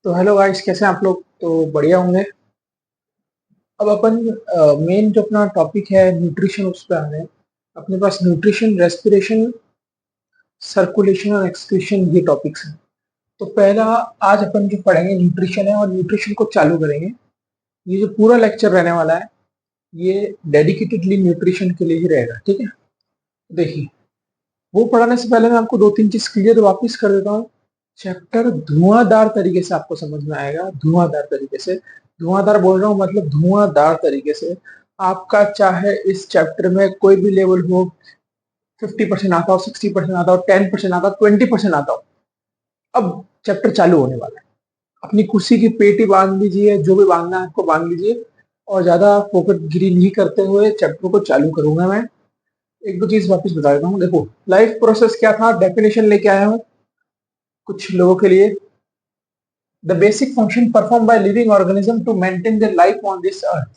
तो hello guys, कैसे हैं आप लोग? तो बढ़िया होंगे। अब अपन मेन जो अपना टॉपिक है न्यूट्रिशन, उस पर आ रहे हैं। अपने पास न्यूट्रिशन, रेस्पिरेशन, सर्कुलेशन और एक्सक्रीशन, ये टॉपिक्स हैं। तो पहला आज अपन जो पढ़ेंगे न्यूट्रिशन है, और न्यूट्रिशन को चालू करेंगे। ये जो पूरा लेक्चर रहने वाला है, ये डेडिकेटेडली न्यूट्रिशन के लिए ही रहेगा, ठीक है। देखिए, वो पढ़ाने से पहले मैं आपको दो तीन चीज क्लियर वापस कर देता हूँ। चैप्टर धुआंधार तरीके से आपको समझ में आएगा, धुआंधार तरीके से। धुआंधार बोल रहा हूँ मतलब धुआंधार तरीके से। आपका चाहे इस चैप्टर में कोई भी लेवल हो, 50% आता हो, 60% आता हो, 10% आता हो, 20% आता हो, अब चैप्टर चालू होने वाला है। अपनी कुर्सी की पेटी बांध लीजिए, जो भी बांधना है आपको बांध लीजिए, और ज्यादा फोकट गिरी नहीं करते हुए चैप्टर को चालू करूंगा मैं। एक दो चीज वापस बता देता हूँ। देखो, लाइफ प्रोसेस क्या था, डेफिनेशन लेके आया हूँ कुछ लोगों के लिए। The basic function perform by living organism to maintain their life on this earth.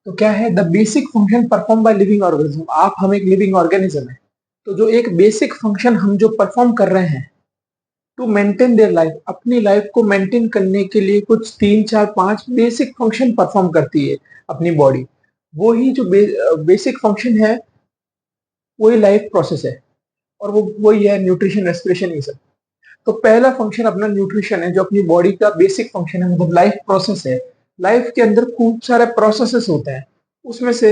तो क्या है the basic function perform by living organism? हम एक लिविंग ऑर्गेनिज्म है। तो जो एक बेसिक फंक्शन हम जो परफॉर्म कर रहे हैं टू मेंटेन देयर लाइफ, अपनी लाइफ को मेंटेन करने के लिए कुछ तीन चार पांच बेसिक फंक्शन परफॉर्म करती है अपनी बॉडी। वही जो बेसिक फंक्शन है, वही लाइफ प्रोसेस है। और वो वही है न्यूट्रिशन, रेस्पिरेशन, ये सब। तो पहला फंक्शन अपना न्यूट्रिशन है, जो अपनी बॉडी का बेसिक फंक्शन है, मतलब लाइफ प्रोसेस है। लाइफ के अंदर खूब सारे प्रोसेसेस होते हैं, उसमें से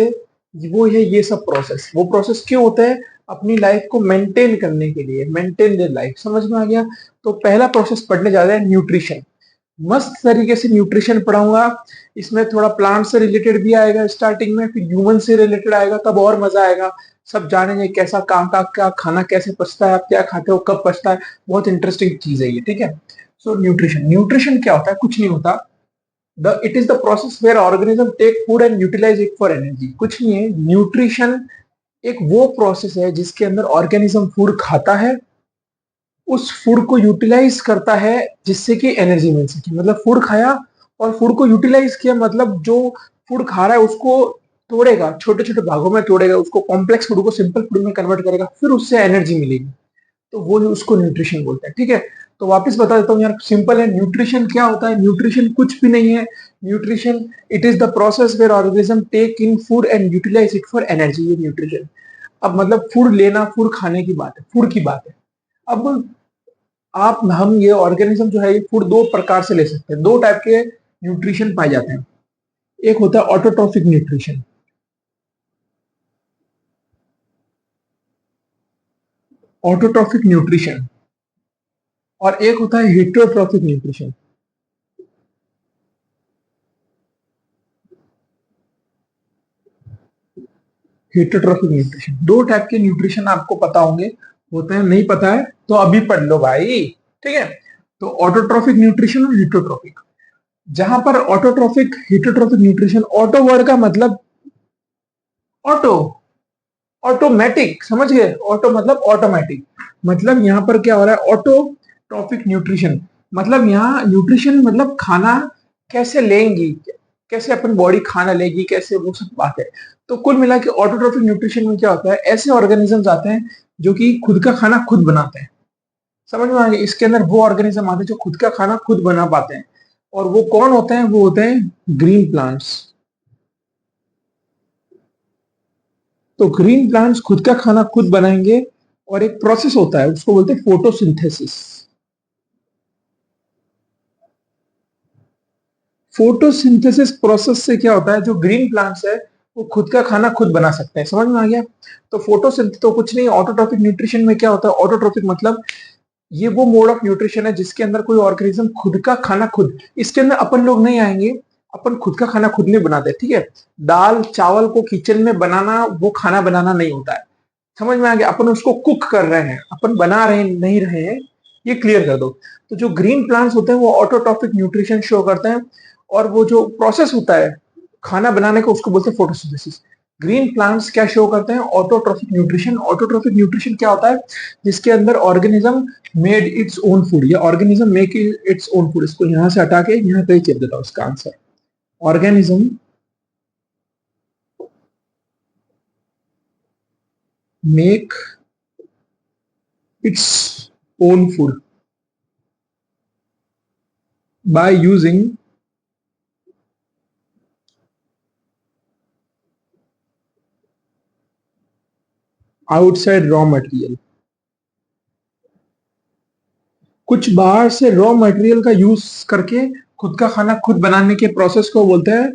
वो है ये सब प्रोसेस। वो प्रोसेस क्यों होते हैं? अपनी लाइफ को मेंटेन करने के लिए, मेंटेन देयर लाइफ। समझ में आ गया? तो पहला प्रोसेस पढ़ने जा रहे हैं न्यूट्रिशन। मस्त तरीके से न्यूट्रिशन पढ़ाऊंगा। इसमें थोड़ा प्लांट से रिलेटेड भी आएगा स्टार्टिंग में, फिर ह्यूमन से रिलेटेड आएगा, तब और मजा आएगा। सब जानेंगे कैसा काम का क्या खाना कैसे पचता है, आप क्या खाते हो, कब पचता है। बहुत इंटरेस्टिंग चीज है ये, ठीक है। सो न्यूट्रिशन, न्यूट्रिशन क्या होता है? कुछ नहीं होता। The it is the process where organism take food and utilize it for energy. कुछ नहीं है, न्यूट्रिशन एक वो प्रोसेस है जिसके अंदर ऑर्गेनिज्म फूड खाता है, उस फूड को यूटिलाइज करता है जिससे कि एनर्जी मिल सके। मतलब फूड खाया और फूड को यूटिलाइज किया, मतलब जो फूड खा रहा है उसको तोड़ेगा, छोटे छोटे भागों में तोड़ेगा, उसको कॉम्प्लेक्स फूड को सिंपल फूड में कन्वर्ट करेगा, फिर उससे एनर्जी मिलेगी। तो वो उसको न्यूट्रिशन बोलते हैं, ठीक है। तो वापस बता देता हूँ यार, सिंपल है। न्यूट्रिशन क्या होता है? न्यूट्रिशन कुछ भी नहीं है। Nutrition it is the process where organism take in food and utilize it for energy, ये न्यूट्रिशन। अब मतलब फूड लेना, फूड खाने की बात है, फूड की बात है। अब आप हम ये ऑर्गेनिज्म जो है, ये फूड दो प्रकार से ले सकते हैं। दो टाइप के न्यूट्रिशन पाए जाते हैं। एक होता है ऑटोट्रॉफिक न्यूट्रिशन, ऑटोट्रॉफिक न्यूट्रिशन, और एक होता है हेटरोट्रॉफिक न्यूट्रिशन। हेटरोट्रॉफिक न्यूट्रिशन, दो टाइप के न्यूट्रिशन आपको पता होंगे, होते हैं। नहीं पता है तो अभी पढ़ लो भाई, ठीक है। तो ऑटोट्रॉफिक न्यूट्रिशन और हेटरोट्रॉफिक। जहां पर autotrophic, heterotrophic nutrition, auto word का मतलब ऑटो, ऑटोमेटिक, समझ गए? ऑटो मतलब ऑटोमेटिक। मतलब यहाँ पर क्या हो रहा है, ऑटोट्रॉफिक न्यूट्रिशन। मतलब यहाँ न्यूट्रिशन मतलब खाना कैसे लेंगी, कैसे अपन बॉडी खाना लेगी, कैसे, वो सब बात है। तो कुल मिला के ऑटोट्रॉफिक न्यूट्रिशन में क्या होता है, ऐसे ऑर्गेनिजम्स आते हैं जो कि खुद का खाना खुद बनाते हैं। समझ में आ गया? इसके अंदर वो ऑर्गेनिज्म आते हैं जो खुद का खाना खुद बना पाते हैं। और वो कौन होते हैं? वो होते हैं ग्रीन प्लांट्स। तो ग्रीन प्लांट्स खुद का खाना खुद बनाएंगे, और एक प्रोसेस होता है उसको बोलते हैं फोटोसिंथेसिस। फोटोसिंथेसिस प्रोसेस से क्या होता है, जो ग्रीन प्लांट्स है वो खुद का खाना खुद बना सकते हैं। समझ में आ गया? तो फोटोसिंथ तो कुछ नहीं। ऑटोट्रॉफिक न्यूट्रिशन में क्या होता है, ऑटोट्रॉफिक मतलब ये वो मोड ऑफ न्यूट्रिशन है जिसके अंदर कोई ऑर्गेनिज्म खुद का खाना खुद, इसके अंदर अपन लोग नहीं आएंगे। अपन खुद का खाना खुद नहीं बनाते, ठीक है। दाल चावल को किचन में बनाना वो खाना बनाना नहीं होता है। समझ में आ गया? अपन उसको कुक कर रहे हैं, अपन बना रहे नहीं रहे हैं, ये क्लियर कर दो। तो जो ग्रीन प्लांट्स होते हैं वो ऑटोट्रॉफिक न्यूट्रिशन शो करते हैं, और वो जो प्रोसेस होता है खाना बनाने का उसको बोलते हैं फोटोसिंथेसिस। ग्रीन प्लांट्स क्या शो करते हैं? Autotrophic nutrition. ऑटोट्रॉफिक न्यूट्रिशन क्या होता है? जिसके अंदर organism made its own food, या organism make its own food. इसको यहां से हटा के यहां कहीं चेप देता हूं इसका answer. Organism make its own food. by using outside raw material। कुछ बाहर से रॉ मटेरियल का यूज करके खुद का खाना खुद बनाने के प्रोसेस को बोलते हैं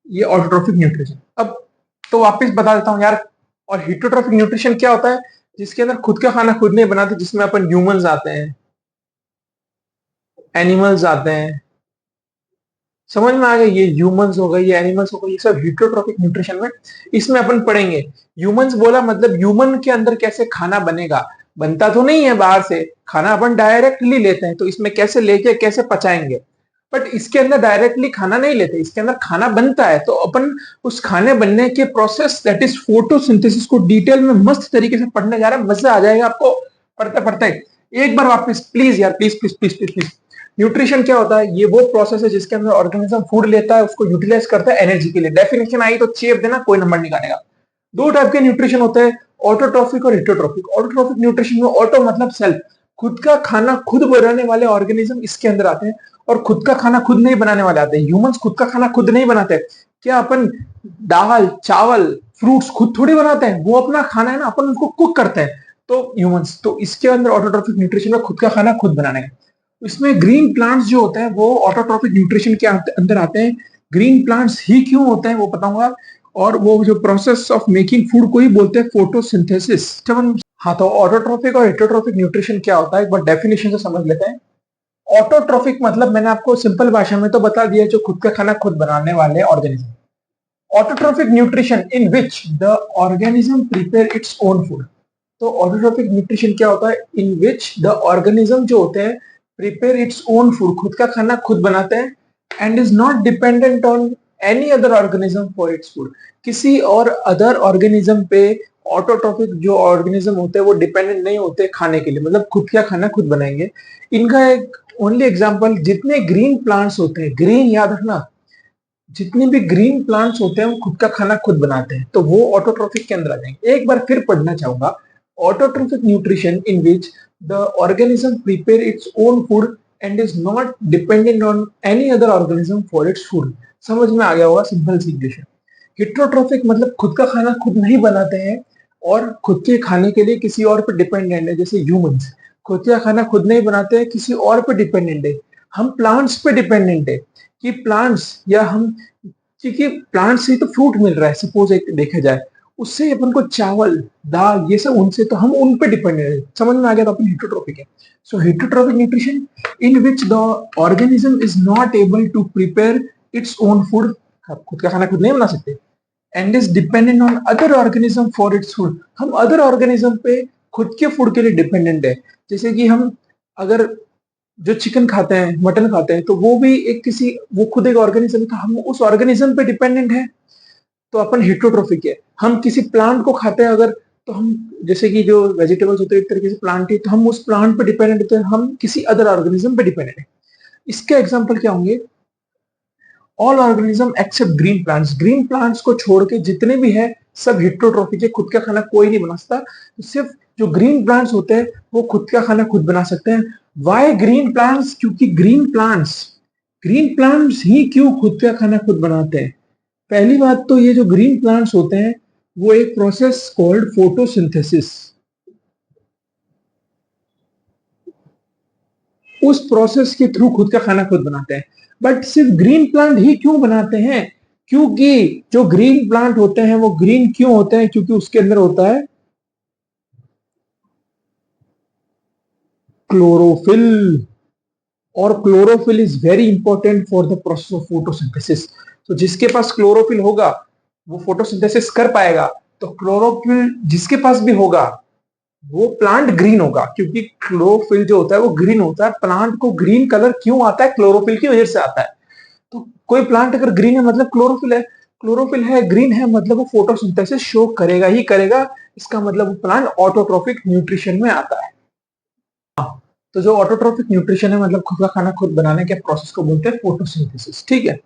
ये ऑटोट्रॉफिक न्यूट्रिशन। अब तो वापस बता देता हूँ यार। और हिटोट्रॉफिक न्यूट्रिशन क्या होता है? जिसके अंदर खुद का खाना खुद नहीं बनाते, जिसमें अपन ह्यूमंस आते हैं, एनिमल्स आते हैं। समझ में आ गया? ये ह्यूमंस हो गए, ये एनिमल्स हो गए, ये सब हिटोट्रॉफिक न्यूट्रिशन में इसमें अपन पढ़ेंगे। ह्यूमंस बोला मतलब ह्यूमन के अंदर कैसे खाना बनेगा। बनता तो नहीं है बाहर से खाना, अपन डायरेक्टली लेते हैं, तो इसमें कैसे लेके कैसे पचाएंगे। बट इसके अंदर डायरेक्टली खाना नहीं लेते, इसके अंदर खाना बनता है। तो अपन उस खाने बनने के प्रोसेस दैट इज फोटोसिंथेसिस को डिटेल में मस्त तरीके से पढ़ने जा रहे हैं। मजा आ जाएगा आपको पढ़ते पढ़ते। एक बार वापस प्लीज यार, please please please please please. Nutrition क्या होता है? ये वो प्रोसेस है जिसके अंदर ऑर्गेनिज्म फूड लेता है, उसको यूटिलाइज करता है एनर्जी के लिए। डेफिनेशन आई तो चेप देना, कोई नंबर नहीं काटेगा। दो टाइप के न्यूट्रिशन होते हैं, ऑटोट्रॉफिक और हिटोट्रॉफिक। ऑटोट्रॉफिक न्यूट्रिशन में ऑटो मतलब सेल्फ, खुद का खाना खुद बनाने वाले ऑर्गेनिज्म इसके अंदर आते हैं। और खुद का खाना खुद नहीं बनाने वाले आते हैं। ह्यूमंस खुद का खाना खुद नहीं बनाते। क्या अपन दाल चावल फ्रूट्स खुद थोड़ी बनाते हैं? वो अपना खाना है ना, अपन उसको कुक करते हैं। तो ह्यूमंस तो इसके अंदर ऑटोट्रॉफिक न्यूट्रिशन में खुद का खाना खुद बनाने का। इसमें ग्रीन प्लांट्स जो होते हैं वो ऑटोट्रॉफिक न्यूट्रिशन के अंदर आते हैं। ग्रीन प्लांट्स ही क्यों होते हैं वो बताऊंगा। और वो जो प्रोसेस ऑफ मेकिंग फूड को ही बोलते हैं फोटोसिंथेसिस। हाँ, तो ऑटोट्रॉफिक और हिटोट्रॉफिक न्यूट्रिशन क्या होता है एक बार डेफिनेशन से समझ लेते हैं। ऑटोट्रॉफिक मतलब मैंने आपको सिंपल भाषा में तो बता दिया, जो खुद का खाना खुद बनाने वाले organism. Autotrophic nutrition in which the organism prepare its own food. तो ऑटोट्रॉफिक न्यूट्रिशन क्या होता है? इन विच द ऑर्गेनिज्म जो होते हैं प्रिपेयर इट्स ओन फूड, खुद का खाना खुद बनाते हैं। And is not dependent on any other organism for its food. किसी और अदर ऑर्गेनिज्म पे ऑटोट्रॉफिक जो ऑर्गेनिज्म होते हैं वो डिपेंडेंट नहीं होते खाने के लिए, मतलब खुद का खाना खुद बनाएंगे। इनका एक ओनली एग्जाम्पल, जितने ग्रीन प्लांट्स होते हैं, ग्रीन याद रखना, जितने भी ग्रीन प्लांट्स होते हैं वो खुद का खाना खुद बनाते हैं, तो वो ऑटोट्रॉफिक के अंदर आ जाएंगे। एक बार फिर पढ़ना चाहूंगा। Autotrophic nutrition in which the organism prepare its own food and is not dependent on any other organism for its food. समझ में आ गया होगा सिंपल सी इंग्लिश। हिटरोट्रॉफिक मतलब खुद का खाना खुद नहीं बनाते हैं और खुद के खाने के लिए किसी और पर डिपेंडेंट है। जैसे ह्यूमंस खुद का खाना खुद नहीं बनाते हैं, किसी और पर डिपेंडेंट है। हम प्लांट्स पे डिपेंडेंट है कि प्लांट्स या हम, क्योंकि प्लांट से ही तो फ्रूट मिल रहा है सपोज एक देखा जाए, उससे अपन को चावल दाल ये सब उनसे, तो हम उन पे डिपेंडेंट है। समझ में आ गया? तो अपन हिटोट्रॉफिक है। So heterotrophic nutrition in which the organism is not able to prepare its own food, खुद का खाना खुद नहीं बना सकते, and is dependent on other organism for its food. हम अदर ऑर्गेनिज्म पे खुद के फूड के लिए डिपेंडेंट है। जैसे कि हम अगर जो चिकन खाते हैं मटन खाते हैं, तो वो भी एक किसी, वो खुद एक ऑर्गेनिज्म था, हम उस ऑर्गेनिज्म पे डिपेंडेंट है, तो अपन हिटोट्रॉफिक है। हम किसी प्लांट को खाते हैं अगर, तो हम जैसे कि जो वेजिटेबल्स होते हैं एक तरीके से प्लांट ही, तो हम उस प्लांट पे डिपेंडेंट होते हैं, हम किसी अदर ऑर्गेनिज्म पे डिपेंडेंट है। इसके एग्जाम्पल क्या होंगे? All organism except green plants. Green plants को छोड़ के जितने भी है सब हिटोट्रॉफिक है, खुद का खाना कोई नहीं बना सकता। तो सिर्फ जो ग्रीन प्लांट्स होते हैं वो खुद का खाना खुद बना सकते हैं। Why green plants? क्योंकि ग्रीन प्लांट्स ही क्यों खुद का खाना खुद बनाते हैं? पहली बात तो ये जो ग्रीन प्लांट्स होते हैं वो एक प्रोसेस कॉल्ड फोटोसिंथेसिस, उस प्रोसेस के थ्रू खुद का खाना खुद बनाते हैं। बट सिर्फ ग्रीन प्लांट ही क्यों बनाते हैं? क्योंकि जो ग्रीन प्लांट होते हैं वो ग्रीन क्यों होते हैं? क्योंकि उसके अंदर होता है क्लोरोफिल, और chlorophyll is very important for the process of photosynthesis. तो जिसके पास क्लोरोफिल होगा वो फोटोसिंथेसिस कर पाएगा। तो क्लोरोफिल जिसके पास भी होगा वो प्लांट ग्रीन होगा, क्योंकि क्लोरोफिल जो होता है वो ग्रीन होता है। प्लांट को ग्रीन कलर क्यों आता है? क्लोरोफिल की वजह से आता है। तो कोई प्लांट अगर ग्रीन है मतलब क्लोरोफिल है, क्लोरोफिल है ग्रीन है मतलब वो फोटोसिंथेसिस शो करेगा ही करेगा। इसका मतलब वो प्लांट ऑटोट्रॉफिक न्यूट्रिशन में आता है। तो जो ऑटोट्रॉफिक न्यूट्रिशन है मतलब खुद का खाना खुद बनाने के प्रोसेस को बोलते हैं फोटोसिंथेसिस। ठीक है,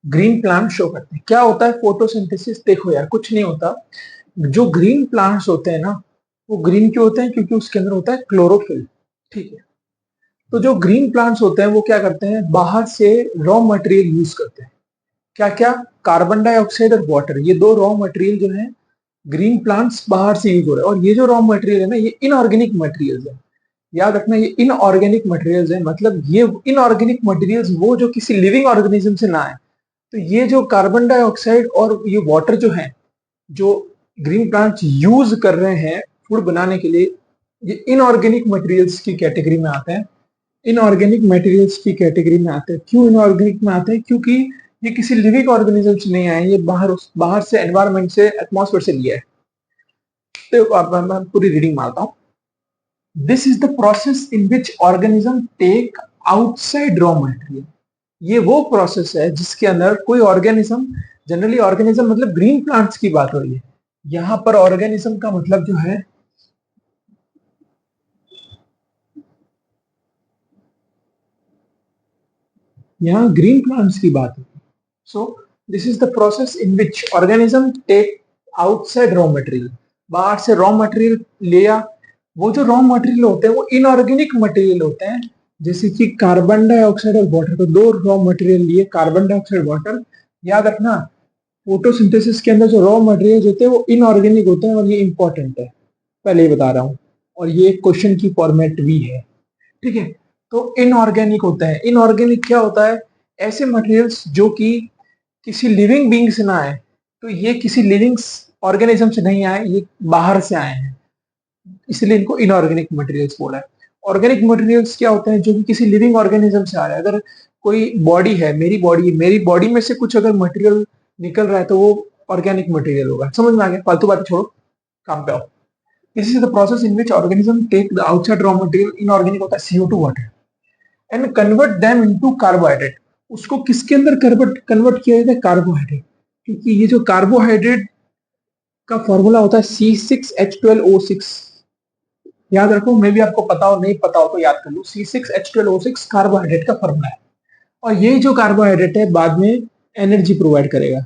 ग्रीन प्लांट शो करते हैं। क्या होता है फोटोसिंथेसिस? देखो यार कुछ नहीं होता। जो ग्रीन प्लांट्स होते हैं ना वो ग्रीन क्यों होते हैं? क्योंकि उसके अंदर होता है क्लोरोफिल। ठीक है, तो जो ग्रीन प्लांट्स होते हैं वो क्या करते हैं, बाहर से रॉ मटेरियल यूज करते हैं। क्या क्या? कार्बन डाइऑक्साइड और वाटर, ये दो रॉ मटेरियल जो है ग्रीन प्लांट्स बाहर से यूज हो रहे हैं। और ये जो रॉ मटेरियल है ना, ये इनऑर्गेनिक मटेरियल्स है। याद रखना, ये इनऑर्गेनिक मटेरियल्स है, मतलब ये इनऑर्गेनिक मटेरियल्स वो जो किसी लिविंग ऑर्गेनिज्म से ना आए। तो ये जो कार्बन डाइऑक्साइड और ये वाटर जो है, जो ग्रीन प्लांट्स यूज कर रहे हैं फूड बनाने के लिए, ये इनऑर्गेनिक मटेरियल्स की कैटेगरी में आते हैं। इनऑर्गेनिक मटेरियल्स की कैटेगरी में आते हैं। क्यों इनऑर्गेनिक में आते हैं? क्योंकि ये किसी लिविंग ऑर्गेनिज्म से नहीं आए, ये बाहर से एनवायरमेंट से, एटमॉस्फेयर से लिया है। तो अब मैं पूरी रीडिंग मारता हूँ। This is the process in which organism take outside raw material. ये वो प्रोसेस है जिसके अंदर कोई ऑर्गेनिज्म, जनरली ऑर्गेनिज्म मतलब ग्रीन प्लांट्स की बात हो रही है, यहां पर ऑर्गेनिज्म का मतलब जो है, यहाँ ग्रीन प्लांट्स की बात है। So this is the process in which organism take outside raw material, बाहर से रॉ मटेरियल लिया। वो जो रॉ मटेरियल होते हैं वो इनऑर्गेनिक मटेरियल होते हैं, जैसे कि कार्बन डाइऑक्साइड और वाटर। तो दो रॉ मटेरियल लिए, कार्बन डाइऑक्साइड, वाटर। याद रखना, फोटोसिंथेसिस के अंदर जो रॉ मटेरियल होते हैं वो इनऑर्गेनिक होते हैं, और ये इंपॉर्टेंट है, पहले ही बता रहा हूँ। और ये क्वेश्चन की फॉर्मेट भी है, ठीक है। तो इनऑर्गेनिक होता है। इनऑर्गेनिक क्या होता है? ऐसे मटेरियल्स जो कि किसी लिविंग बीइंग से ना आए। तो ये किसी लिविंग ऑर्गेनिज्म से नहीं आए, ये बाहर से आए हैं, इसलिए इनको इनऑर्गेनिक मटेरियल्स बोला है। ऑर्गेनिक मटेरियल्स क्या होते हैं? जो कि किसी लिविंग ऑर्गेनिज्म से आ रहा है। अगर कोई बॉडी है, मेरी बॉडी में से कुछ अगर मटेरियल निकल रहा है तो वो ऑर्गेनिक मटेरियल होगा। समझ में आ गया? फालतू बातें छोड़ो, काम पे आओ। This is the process in which organism take the outside raw material, inorganic होता है CO2 water, and convert them into carbohydrate. उसको किसके अंदर कन्वर्ट कन्वर्ट किया जाता है? कार्बोहाइड्रेट। क्योंकि ये जो कार्बोहाइड्रेट का फॉर्मूला होता है C6H12O6। याद रखो, मे भी आपको पता हो, नहीं पता हो तो याद कर लो। C6H12O6 कार्बोहाइड्रेट का फॉर्मूला है। और ये जो कार्बोहाइड्रेट है बाद में एनर्जी प्रोवाइड करेगा।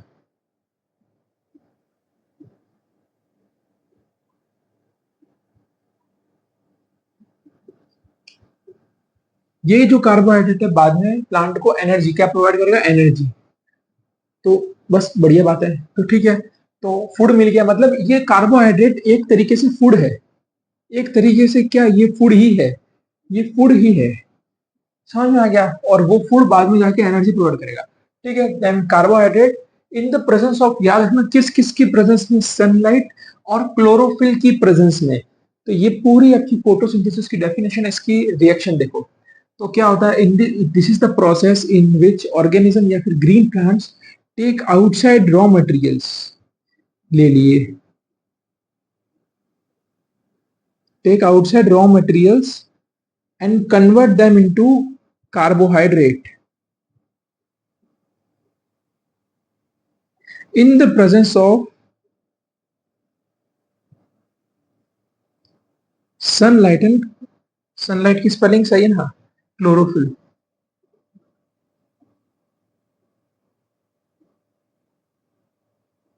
ये जो कार्बोहाइड्रेट है बाद में प्लांट को एनर्जी क्या प्रोवाइड करेगा? एनर्जी। तो बस बढ़िया बात है। तो ठीक है, तो फूड मिल गया। मतलब ये कार्बोहाइड्रेट एक तरीके से फूड है। एक तरीके से क्या, ये फूड ही है, ये फूड ही है। समझ में आ गया? और वो फूड बाद में जाके एनर्जी प्रोवाइड करेगा। ठीक है, then carbohydrate in the presence of, याद रखना किस किस की प्रेजेंस में? सनलाइट और क्लोरोफिल की प्रेजेंस में। तो ये पूरी आपकी फोटोसिंथेसिस की डेफिनेशन, इसकी रिएक्शन देखो। तो क्या होता है? In this is the process in which organism या फिर green plants take outside raw materials, ले लिए, take outside raw materials and convert them into carbohydrate in the presence of sunlight and sunlight की स्पेलिंग सही है ना? Chlorophyll.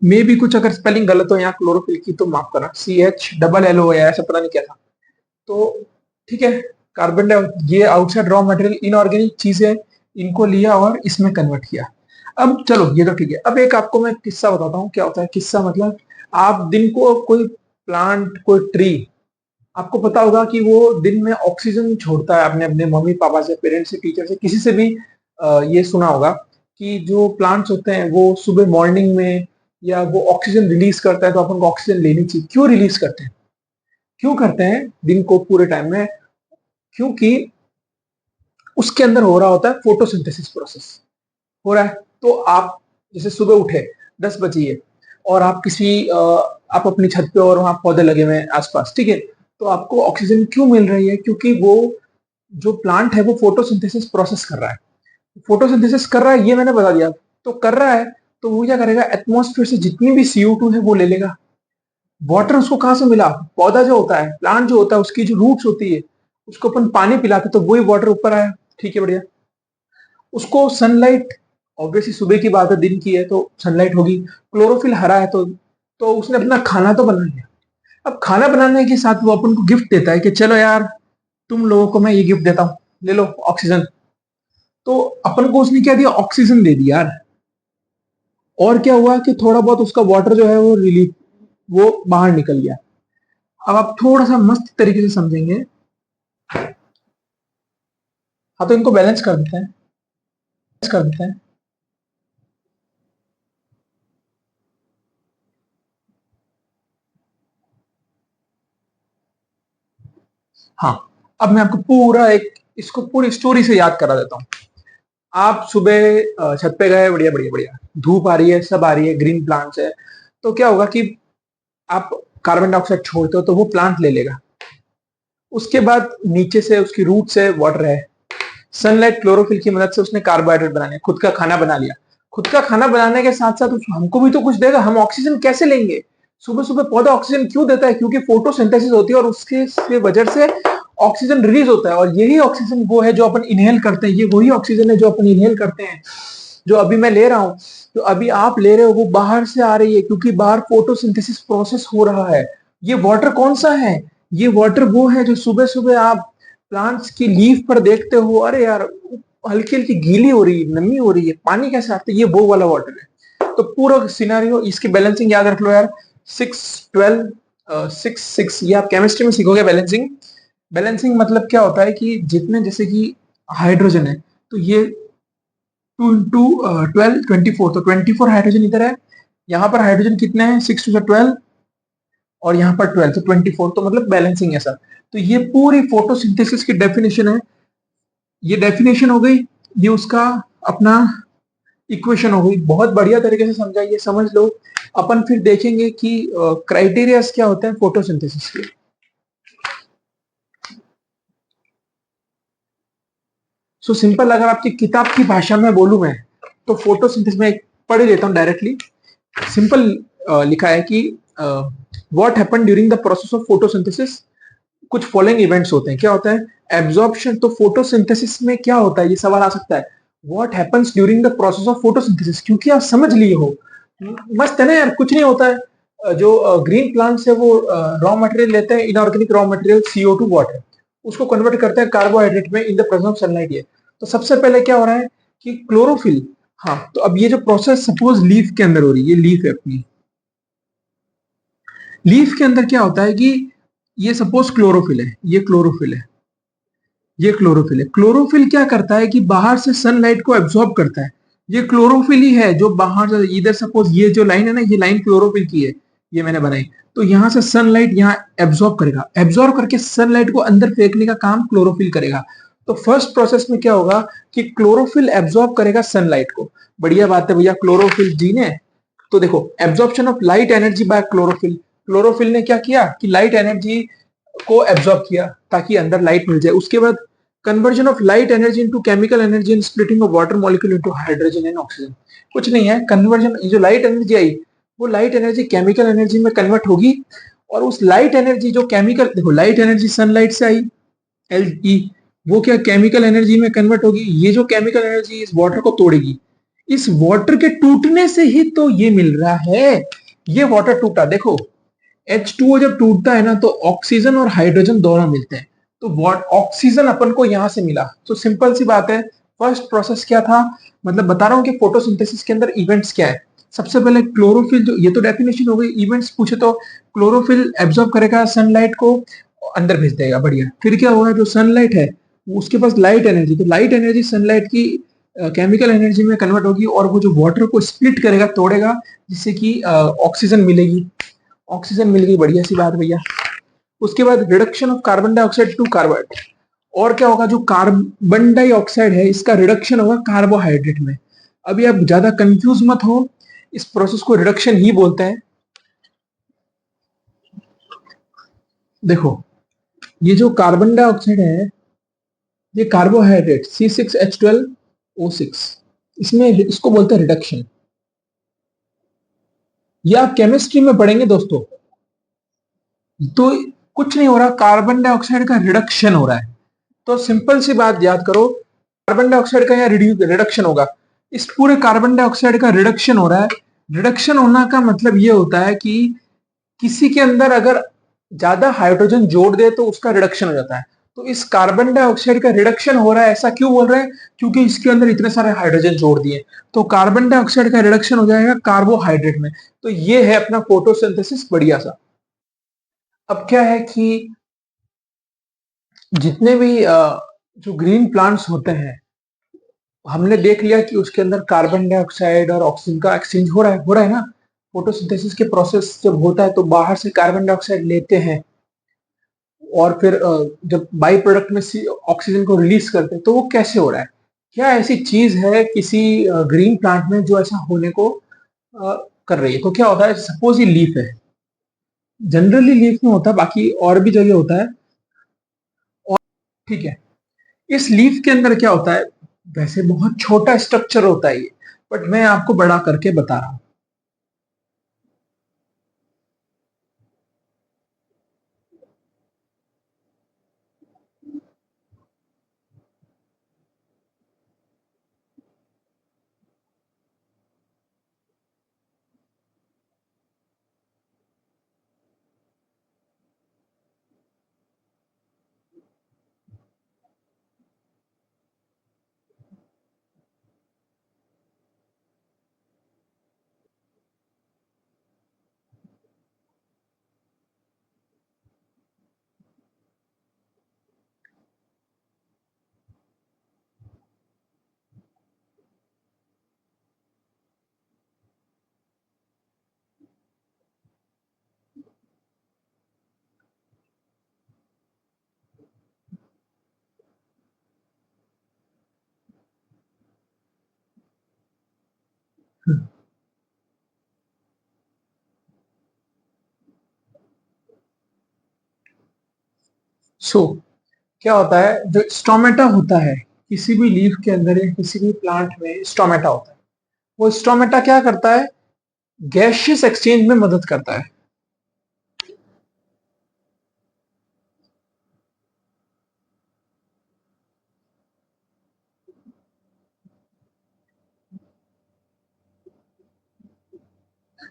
मे भी कुछ अगर स्पेलिंग गलत हो यहाँ क्लोरोफिल की तो माफ करना, CHLL है, ऐसा पता नहीं क्या था। तो ठीक है, कार्बन डाइऑक्साइड, ये आउटसाइड रॉ मटेरियल इनऑर्गेनिक चीजें, इनको लिया और इसमें कन्वर्ट किया। अब चलो ये तो ठीक है। अब एक आपको मैं किस्सा बताता हूँ। क्या होता है किस्सा? मतलब आप दिन को कोई प्लांट, कोई ट्री, आपको पता होगा कि वो दिन में ऑक्सीजन छोड़ता है। आपने अपने मम्मी पापा से, पेरेंट्स से, टीचर से, किसी से भी ये सुना होगा कि जो प्लांट्स होते हैं वो सुबह मॉर्निंग में या वो ऑक्सीजन रिलीज करता है, तो अपन को ऑक्सीजन लेनी चाहिए। क्यों रिलीज करते हैं? क्यों करते हैं दिन को पूरे टाइम में? क्योंकि उसके अंदर हो रहा होता है फोटोसिंथेसिस प्रोसेस हो रहा है। तो आप जैसे सुबह उठे 10 बजे और आप आप अपनी छत पे और वहां पौधे लगे हुए हैं आसपास, ठीक है। तो आपको ऑक्सीजन क्यों मिल रही है? क्योंकि वो जो प्लांट है वो फोटोसिंथेसिस प्रोसेस कर रहा है। फोटोसिंथेसिस कर रहा है, ये मैंने बता दिया। तो कर रहा है तो वो क्या करेगा? एटमॉस्फेयर से जितनी भी CO2 है वो ले लेगा। वाटर उसको कहां से मिला? पौधा जो होता है, प्लांट जो होता है, उसकी जो रूट्स होती है, उसको अपन पानी पिलाते तो वही वाटर ऊपर आया। ठीक है, बढ़िया। उसको सनलाइट, ऑब्वियसली सुबह की बात है, दिन की है तो सनलाइट होगी। क्लोरोफिल हरा है तो उसने अपना खाना तो बना लिया। अब खाना बनाने के साथ वो अपन को गिफ्ट देता है कि चलो यार, तुम लोगों को मैं ये गिफ्ट देता हूँ, ले लो ऑक्सीजन। तो अपन को उसने क्या दिया, ऑक्सीजन दे दिया यार। और क्या हुआ कि थोड़ा बहुत उसका वाटर जो है वो रिलीफ, वो बाहर निकल गया। अब आप थोड़ा सा मस्त तरीके से समझेंगे। हाँ, तो इनको बैलेंस कर देते हैं, बैलेंस कर देते हैं। हाँ, अब मैं आपको पूरा एक इसको पूरी स्टोरी से याद करा देता हूँ। आप सुबह छत पे गए, बढ़िया बढ़िया बढ़िया, धूप आ रही है, सब आ रही है, ग्रीन प्लांट्स है। तो क्या होगा कि आप कार्बन डाइऑक्साइड छोड़ते हो तो वो प्लांट ले लेगा। उसके बाद नीचे से उसकी रूट से वाटर है, सनलाइट क्लोरोफिल की मदद से उसने कार्बोहाइड्रेट बनाने, खुद का खाना बना लिया। खुद का खाना बनाने के साथ साथ हमको भी तो कुछ देगा। हम ऑक्सीजन कैसे लेंगे? सुबह सुबह पौधा ऑक्सीजन क्यों देता है? क्योंकि फोटोसिंथेसिस होती है और उसके वजह से ऑक्सीजन रिलीज होता है। और यही ऑक्सीजन वो है जो अपन इनहेल करते हैं। ये वही ऑक्सीजन है जो अपन इनहेल करते हैं, जो अभी मैं ले रहा हूं, जो अभी आप ले रहे हो, वो बाहर से आ रही है क्योंकि बाहर फोटोसिंथेसिस प्रोसेस हो रहा है। ये वाटर कौन सा है? ये वाटर वो है जो सुबह सुबह आप प्लांट्स की लीफ पर देखते हो, अरे यार हल्की हल्की गीली हो रही है, नमी हो रही है, पानी कैसे आता है, ये वो वाला वाटर है। तो पूरा सिनेरियो, इसकी बैलेंसिंग याद रख लो यार। 6 12 6 6, ये आप केमिस्ट्री में सीखोगे बैलेंसिंग। बैलेंसिंग मतलब क्या होता है कि जितने, जैसे कि हाइड्रोजन है, तो ये 2 into 12 24, तो 24 हाइड्रोजन इधर है। यहाँ पर हाइड्रोजन कितने हैं? 6 to the 12, और यहाँ पर 12, तो 24, तो मतलब बैलेंसिंग है सर। तो ये पूरी फोटोसिंथेसिस की डेफिनेशन है। ये डेफिनेशन हो गई, ये उसका अपना इक्वेशन हो गई। बहुत बढ़िया तरीके से समझा, ये समझ लो। अपन फिर देखेंगे कि क्राइटेरिया क्या होते हैं फोटोसिंथेसिस के। सो सिंपल, अगर आपकी किताब की भाषा में बोलूं मैं, तो फोटोसिंथेसिस में पढ़ लेता हूँ डायरेक्टली। सिंपल लिखा है कि what happen during the process of photosynthesis, कुछ फॉलोइंग इवेंट्स होते हैं। क्या होता है? एब्जॉर्प्शन। तो फोटोसिंथेसिस में क्या होता है, ये सवाल आ सकता है। What happens during the process of photosynthesis, क्योंकि आप समझ लिए हो। मस्त है ना यार, कुछ नहीं होता है। जो ग्रीन प्लांट्स है वो रॉ मटेरियल लेते हैं, inorganic raw material CO2 water, उसको कन्वर्ट करते हैं कार्बोहाइड्रेट में इन द प्रेजेंस ऑफ सनलाइट। ये तो सबसे पहले क्या हो रहा है कि क्लोरोफिल। हाँ, तो अब ये जो प्रोसेस सपोज लीफ के अंदर हो रही है, ये लीफ है अपनी। लीफ के अंदर क्या होता है कि ये सपोज क्लोरोफिल है, ये क्लोरोफिल है, ये क्लोरोफिल है। क्लोरोफिल क्या करता है कि बाहर से सनलाइट को एब्जॉर्ब करता है। ये क्लोरोफिल ही है जो बाहर से, इधर सपोज ये जो लाइन है ना, ये लाइन क्लोरोफिल की है, ये मैंने बनाई। तो यहां से सनलाइट यहाँ एब्जॉर्ब करेगा, एब्जॉर्ब करके सनलाइट को अंदर फेंकने का काम क्लोरोफिल करेगा। तो फर्स्ट प्रोसेस में क्या होगा कि क्लोरोफिल एब्जॉर्ब करेगा सनलाइट को। बढ़िया बात है भैया, क्लोरोफिल जी ने। तो देखो, absorption of light energy by chlorophyll. Chlorophyll ने क्या किया कि लाइट एनर्जी को एब्जॉर्ब किया ताकि अंदर लाइट मिल जाए। उसके बाद conversion of light energy into chemical energy and splitting of water molecule into hydrogen and oxygen. कुछ नहीं है, कन्वर्जन, जो लाइट एनर्जी आई, वो लाइट एनर्जी केमिकल एनर्जी में कन्वर्ट होगी। और उस लाइट एनर्जी जो केमिकल, देखो लाइट एनर्जी सनलाइट से आई, LE, वो क्या केमिकल एनर्जी में कन्वर्ट होगी। ये जो केमिकल एनर्जी इस वाटर को तोड़ेगी। इस वाटर के टूटने से ही तो ये मिल रहा है। ये वाटर टूटा, देखो H2O जब टूटता है ना, तो ऑक्सीजन और हाइड्रोजन दोनों मिलते हैं। तो वॉट ऑक्सीजन अपन को यहां से मिला। तो सिंपल सी बात है, फर्स्ट प्रोसेस क्या था, मतलब बता रहा हूं कि फोटोसिंथेसिस के अंदर इवेंट्स क्या है। सबसे पहले क्लोरोफिल, जो ये तो डेफिनेशन हो गई। इवेंट्स पूछे तो क्लोरोफिल एब्जॉर्ब करेगा सनलाइट को, अंदर भेज देगा, बढ़िया। फिर क्या होगा, जो सनलाइट है उसके पास लाइट एनर्जी, तो लाइट एनर्जी सनलाइट की केमिकल एनर्जी में कन्वर्ट होगी, और वो जो वाटर को स्प्लिट करेगा, तोड़ेगा, जिससे कि ऑक्सीजन मिलेगी। ऑक्सीजन मिल गई, बढ़िया सी बात भैया। उसके बाद reduction of carbon dioxide to carbohydrate. और क्या होगा, जो कार्बन डाइऑक्साइड है इसका रिडक्शन होगा कार्बोहाइड्रेट में। अभी आप ज्यादा कंफ्यूज मत हो, इस प्रोसेस को रिडक्शन ही बोलते हैं। देखो, ये जो कार्बन डाइऑक्साइड है, ये कार्बोहाइड्रेट C6H12O6, इसमें इसको बोलते हैं रिडक्शन। ये आप केमिस्ट्री में पढ़ेंगे दोस्तों। तो कुछ नहीं हो रहा, कार्बन डाइऑक्साइड का रिडक्शन हो रहा है। तो सिंपल सी बात याद करो, कार्बन डाइऑक्साइड का यहाँ रिडक्शन होगा। इस पूरे कार्बन डाइऑक्साइड का रिडक्शन हो रहा है। रिडक्शन होना का मतलब ये होता है कि किसी के अंदर अगर ज्यादा हाइड्रोजन जोड़ दे तो उसका रिडक्शन हो जाता है। तो इस कार्बन डाइऑक्साइड का रिडक्शन हो रहा है, ऐसा क्यों बोल रहे हैं? क्योंकि इसके अंदर इतने सारे हाइड्रोजन जोड़ दिए, तो कार्बन डाइऑक्साइड का रिडक्शन हो जाएगा कार्बोहाइड्रेट में। तो ये है अपना फोटोसिंथेसिस बढ़िया सा। अब क्या है कि जितने भी जो ग्रीन प्लांट्स होते हैं, हमने देख लिया कि उसके अंदर कार्बन डाइऑक्साइड और ऑक्सीजन का एक्सचेंज हो रहा है ना। फोटोसिंथेसिस के प्रोसेस जब होता है तो बाहर से कार्बन डाइऑक्साइड लेते हैं और फिर जब बाई प्रोडक्ट में ऑक्सीजन को रिलीज करते हैं, तो वो कैसे हो रहा है? क्या ऐसी चीज है किसी ग्रीन प्लांट में जो ऐसा होने को कर रही है? तो क्या होता है, सपोज ये लीफ है, जनरली लीफ में होता है, बाकी और भी जगह होता है, और ठीक है, इस लीफ के अंदर क्या होता है? वैसे बहुत छोटा स्ट्रक्चर होता है ये, बट मैं आपको बड़ा करके बता रहा हूं। सो क्या होता है, जो स्टोमेटा होता है किसी भी लीफ के अंदर या किसी भी प्लांट में स्टोमेटा होता है, वो स्टोमेटा क्या करता है? गैशियस एक्सचेंज में मदद करता है।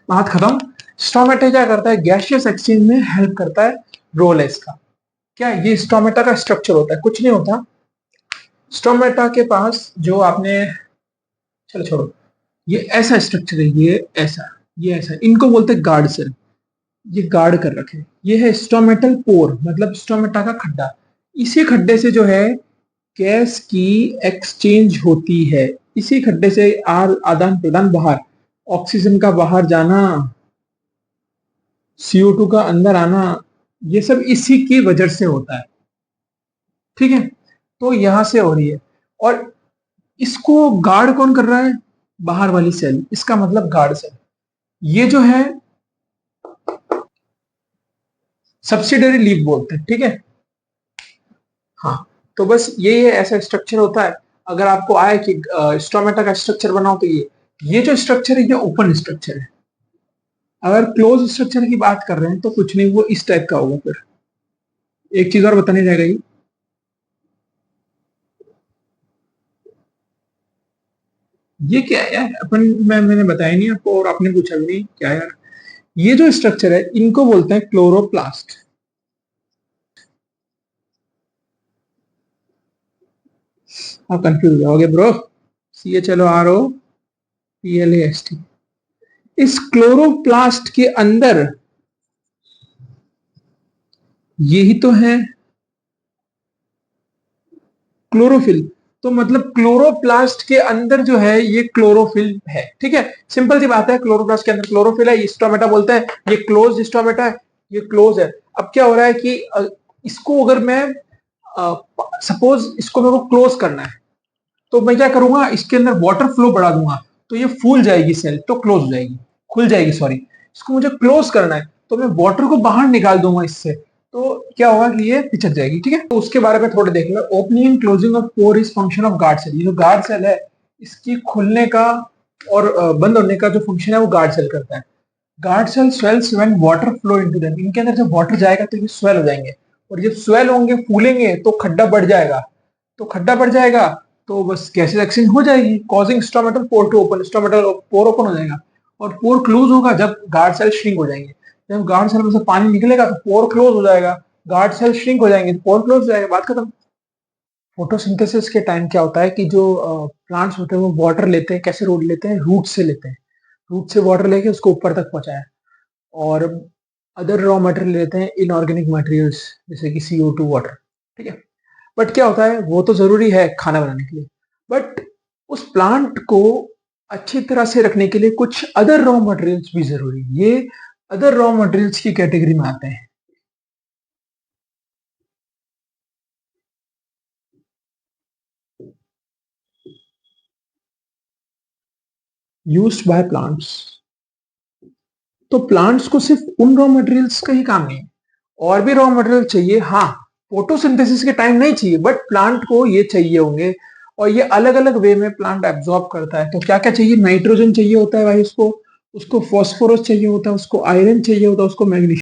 बात खत्म। स्टोमेटा क्या करता है? गैशियस एक्सचेंज में हेल्प करता है। रोल है इसका क्या? ये स्टोमेटा का स्ट्रक्चर होता है, कुछ नहीं होता। स्टोमेटा के पास जो आपने, चलो छोड़ो, ये ऐसा स्ट्रक्चर है, ये ऐसा इनको बोलते हैं गार्ड सेल। ये गार्ड कर रखे, ये है स्टोमेटल पोर, मतलब स्टोमेटा का खड्डा। इसी खड्डे से जो है गैस की एक्सचेंज होती है, इसी खड्डे से आदान प्रदान, बाहर ऑक्सीजन का बाहर जाना, CO2 का अंदर आना, ये सब इसी की वजह से होता है। ठीक है, तो यहां से हो रही है। और इसको गार्ड कौन कर रहा है? बाहर वाली सेल, इसका मतलब गार्ड सेल। ये जो है सब्सिडरी लीफ बोलते हैं। ठीक है, हाँ, तो बस ये ऐसा स्ट्रक्चर होता है। अगर आपको आए कि स्टोमेटा का स्ट्रक्चर बनाओ, तो ये जो स्ट्रक्चर है ये ओपन स्ट्रक्चर है। अगर क्लोज स्ट्रक्चर की बात कर रहे हैं तो कुछ नहीं, वो इस टाइप का होगा। फिर एक चीज और बताने जाएगा ये क्या है यार, मैंने बताया नहीं आपको, और आपने पूछा भी नहीं क्या यार। ये जो स्ट्रक्चर है इनको बोलते हैं क्लोरोप्लास्ट। आप कंफ्यूज हो गए ब्रो। CHLOROPLAST, इस क्लोरोप्लास्ट के अंदर यही तो है क्लोरोफिल। तो मतलब क्लोरोप्लास्ट के अंदर जो है ये क्लोरोफिल है। ठीक है, सिंपल सी बात है, क्लोरोप्लास्ट के अंदर क्लोरोफिल है, स्टोमेटा बोलते हैं, ये क्लोज स्टोमेटा है, ये क्लोज है। अब क्या हो रहा है कि इसको अगर मैं सपोज इसको मेरे को क्लोज करना है, तो मैं क्या करूंगा, इसके अंदर वाटर फ्लो बढ़ा दूंगा, तो ये फूल जाएगी सेल, तो क्लोज हो जाएगी, खुल जाएगी सॉरी। इसको मुझे क्लोज करना है तो मैं वाटर को बाहर निकाल दूंगा इससे, तो क्या होगा कि ये पिछड़ जाएगी। ठीक है, तो उसके बारे में थोड़ा देख लो। Opening and closing of pore is function of guard cell. ये जो गार्ड सेल है, इसकी खुलने का और बंद होने का जो फंक्शन है वो गार्ड सेल करता है। Guard cell swells when water flow into them. इनके अंदर जब वाटर जाएगा तो ये स्वेल हो जाएंगे, और जब स्वेल होंगे, फूलेंगे, तो खड्डा बढ़ जाएगा। तो खड्डा बढ़ जाएगा तो बस गैसेस एक्सचेंज हो जाएगी, causing stomatal pore to open. Stomatal pore open हो जाएगा, और पोर क्लोज होगा जब गार्ड सेल श्रिंक हो जाएंगे। जब गार्ड सेल में से पानी निकलेगा तो पोर क्लोज हो जाएगा। गार्ड सेल श्रिंक हो जाएंगे तो पोर क्लोज हो जाएगा, बात खत्म। फोटोसिंथेसिस के टाइम क्या होता है कि जो प्लांट्स होते हैं वो वाटर लेते हैं, कैसे रोड लेते हैं, रूट से लेते हैं, रूट से वाटर लेके उसको ऊपर तक पहुंचाया, और अदर रॉ मटेरियल लेते हैं, इनऑर्गेनिक मटेरियल्स जैसे कि CO2 वाटर, ठीक है। बट क्या होता है, वो तो जरूरी है खाना बनाने के लिए, बट उस प्लांट को अच्छी तरह से रखने के लिए कुछ अदर रॉ मटेरियल्स भी जरूरी है। ये अदर रॉ मटेरियल्स की कैटेगरी में आते हैं। यूज्ड बाय प्लांट्स, तो प्लांट्स को सिर्फ उन रॉ मटेरियल्स का ही काम नहीं है, और भी रॉ मटेरियल चाहिए। हाँ, फोटोसिंथेसिस के टाइम नहीं चाहिए, बट प्लांट को ये चाहिए होंगे, और ये अलग अलग वे में प्लांट एब्जॉर्ब करता है। तो क्या क्या चाहिए, नाइट्रोजन चाहिए होता है भाई उसको, उसको फॉस्फोरस चाहिए होता है, उसको आयरन चाहिए होता है, उसको मैग्नीशियम